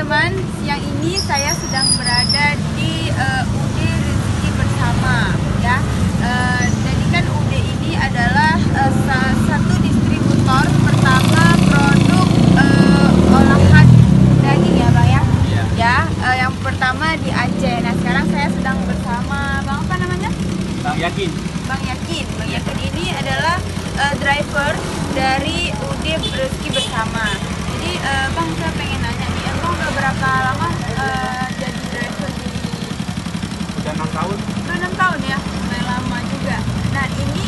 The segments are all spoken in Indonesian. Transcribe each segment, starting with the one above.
teman-teman, siang ini saya sedang berada di UD Rezeki Bersama ya. Jadi kan UD ini adalah salah satu distributor pertama produk olahan daging ya Bang ya. Iya. Ya, yang pertama di Aceh. Nah sekarang saya sedang bersama Bang apa namanya? Bang Yakin. Bang Yakin. Bang Yakin ini adalah driver dari UD Rezeki Bersama. Jadi Bang, saya pengen nanya nih, Bang udah berapa lama jadi driver di? Udah 6 tahun. Udah 6 tahun ya, lumayan lama juga. Nah ini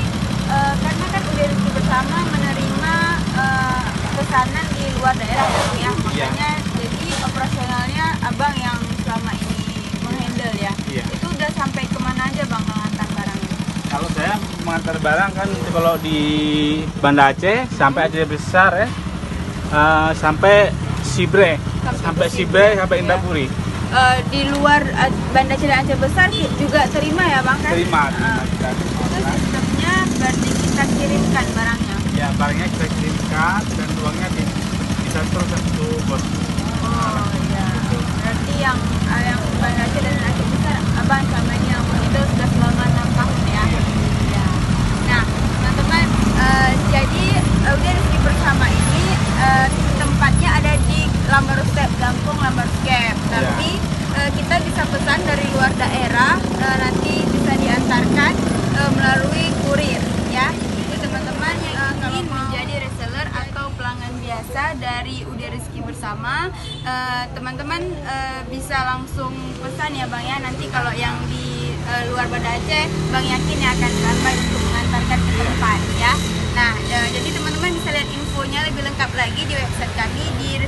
karena kan UD Rezeki Bersama menerima pesanan di luar daerah ya Bang ya, makanya jadi operasionalnya Abang yang selama ini menghandle ya. Iya. Itu udah sampai kemana aja Bang mengantar barangnya? Kalau saya mengantar barang kan kalau di Banda Aceh sampai Aceh Besar ya, sampai Sibre, sampai Indapuri. Di luar Banda Aceh dan Aceh Besar juga terima ya Bang kan? Terima. Itu sistemnya berarti kita kirimkan barangnya. Ya, barangnya kita kirimkan dan uangnya bisa terus satu bos. Oh iya. Berarti yang Banda Aceh dan Aceh Besar Abang sama ini yang itu sudah selama 6 tahun ya. Ya. Nah teman-teman, jadi udah Rezeki Bersama ini tempatnya ada di Lambaruskap, Lampung Lambaruskap. Tapi kita bisa pesan dari luar daerah, nanti bisa diantarkan melalui kurir ya. Jadi teman-teman yang ingin menjadi reseller atau pelanggan biasa dari UD Rezeki Bersama, teman-teman bisa langsung pesan ya Bang ya. Nanti kalau yang di luar Banda Aceh, Bang Yakin yang akan standby untuk mengantarkan ke tempat ya. Nah, jadi teman-teman bisa lihat infonya lebih lengkap lagi di website kami di